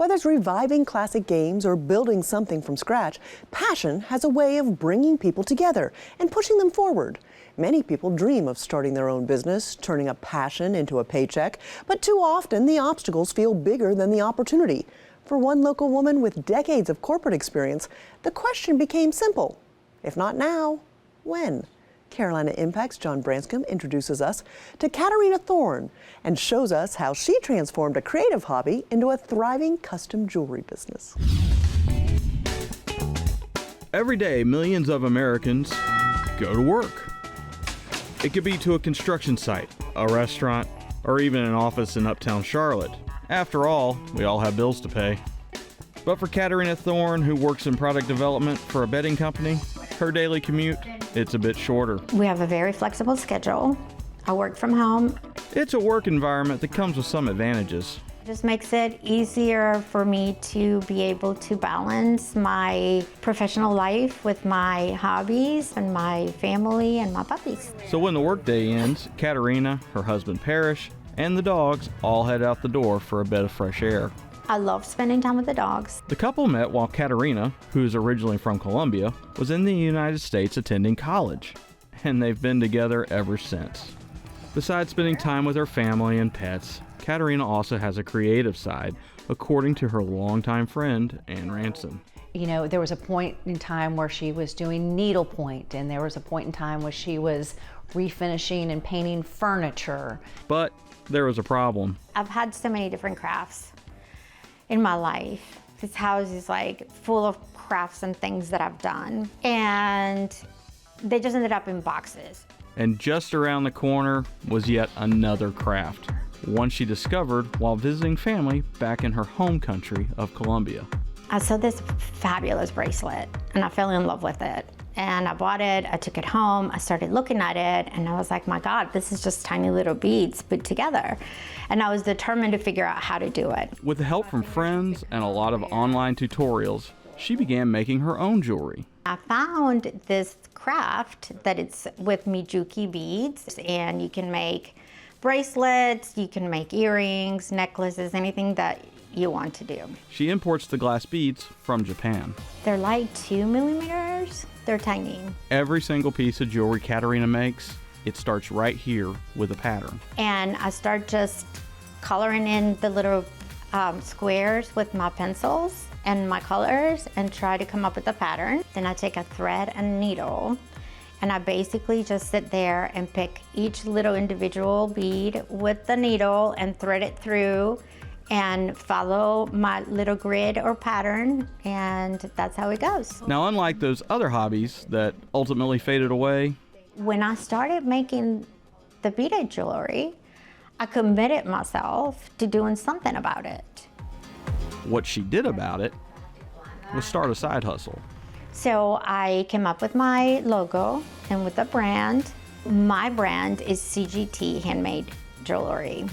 Whether it's reviving classic games or building something from scratch, passion has a way of bringing people together and pushing them forward. Many people dream of starting their own business, turning a passion into a paycheck, but too often the obstacles feel bigger than the opportunity. For one local woman with decades of corporate experience, the question became simple. If not now, when? Carolina Impact's John Branscombe introduces us to Caterina Thorne and shows us how she transformed a creative hobby into a thriving custom jewelry business. Every day, millions of Americans go to work. It could be to a construction site, a restaurant, or even an office in uptown Charlotte. After all, we all have bills to pay. But for Caterina Thorne, who works in product development for a bedding company, her daily commute, it's a bit shorter. We have a very flexible schedule. I work from home. It's a work environment that comes with some advantages. It just makes it easier for me to be able to balance my professional life with my hobbies and my family and my puppies. So when the workday ends, Caterina, her husband Parrish, and the dogs all head out the door for a bit of fresh air. I love spending time with the dogs. The couple met while Caterina, who's originally from Colombia, was in the United States attending college, and they've been together ever since. Besides spending time with her family and pets, Caterina also has a creative side, according to her longtime friend, Ann Ranson. You know, there was a point in time where she was doing needlepoint, and there was a point in time where she was refinishing and painting furniture. But there was a problem. I've had so many different crafts in my life. This house is like full of crafts and things that I've done, and they just ended up in boxes. And just around the corner was yet another craft, one she discovered while visiting family back in her home country of Colombia. I saw this fabulous bracelet and I fell in love with it. And I bought it, I took it home, I started looking at it, and I was like, my God, this is just tiny little beads put together. And I was determined to figure out how to do it. With the help from friends and a lot of online tutorials, she began making her own jewelry. I found this craft that it's with Mijuki beads, and you can make bracelets, you can make earrings, necklaces, anything that you want to do. She imports the glass beads from Japan. They're like 2 millimeters. They're tiny. Every single piece of jewelry Caterina makes, it starts right here with a pattern. And I start just coloring in the little squares with my pencils and my colors and try to come up with a pattern. Then I take a thread and needle, and I basically just sit there and pick each little individual bead with the needle and thread it through and follow my little grid or pattern, and that's how it goes. Now, unlike those other hobbies that ultimately faded away, when I started making the beaded jewelry, I committed myself to doing something about it. what she did about it was start a side hustle. So I came up with my logo and with the brand. My brand is CGT Handmade Jewelry,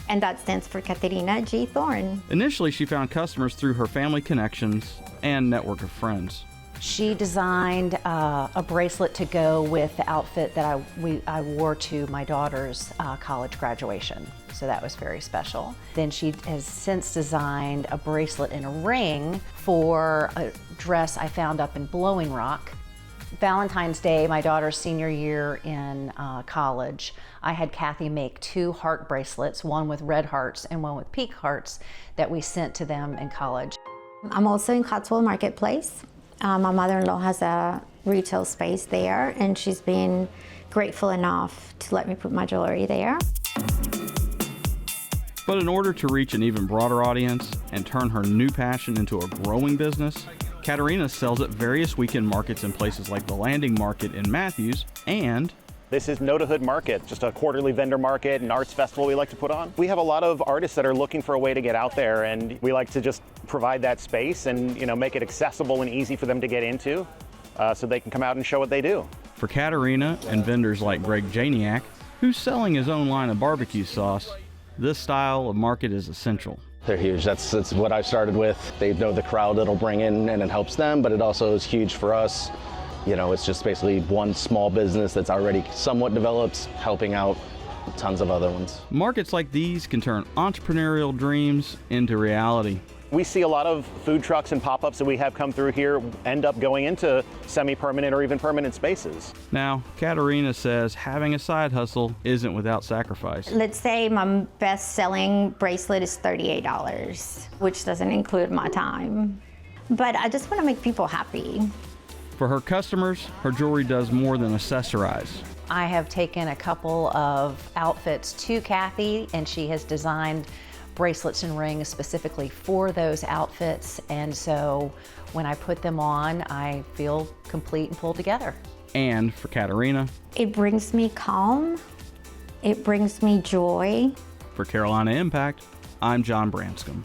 and that stands for Caterina G. Thorne. Initially, she found customers through her family connections and network of friends. She designed a bracelet to go with the outfit that I wore to my daughter's college graduation. So that was very special. Then she has since designed a bracelet and a ring for a dress I found up in Blowing Rock. Valentine's Day, my daughter's senior year in college, I had Kathy make 2 heart bracelets, one with red hearts and one with pink hearts, that we sent to them in college. I'm also in Cotswold Marketplace. My mother-in-law has a retail space there, and she's been grateful enough to let me put my jewelry there. But in order to reach an even broader audience and turn her new passion into a growing business, Caterina sells at various weekend markets in places like the Landing Market in Matthews and This is No to Hood Market, just a quarterly vendor market and arts festival we like to put on. We have a lot of artists that are looking for a way to get out there, and we like to just provide that space and make it accessible and easy for them to get into so they can come out and show what they do. for Caterina and vendors like Greg Janiak, who's selling his own line of barbecue sauce, this style of market is essential. They're huge. That's what I started with. They know the crowd it'll bring in, and it helps them, but it also is huge for us. It's just basically one small business that's already somewhat developed, helping out tons of other ones. Markets like these can turn entrepreneurial dreams into reality. We see a lot of food trucks and pop-ups that we have come through here end up going into semi-permanent or even permanent spaces. Now, Caterina says having a side hustle isn't without sacrifice. Let's say my best-selling bracelet is $38, which doesn't include my time. But I just want to make people happy. For her customers, her jewelry does more than accessorize. I have taken a couple of outfits to Kathy, and she has designed bracelets and rings specifically for those outfits, and so when I put them on, I feel complete and pulled together. And for Caterina, It brings me calm. It brings me joy. for Carolina Impact, I'm John Branscombe.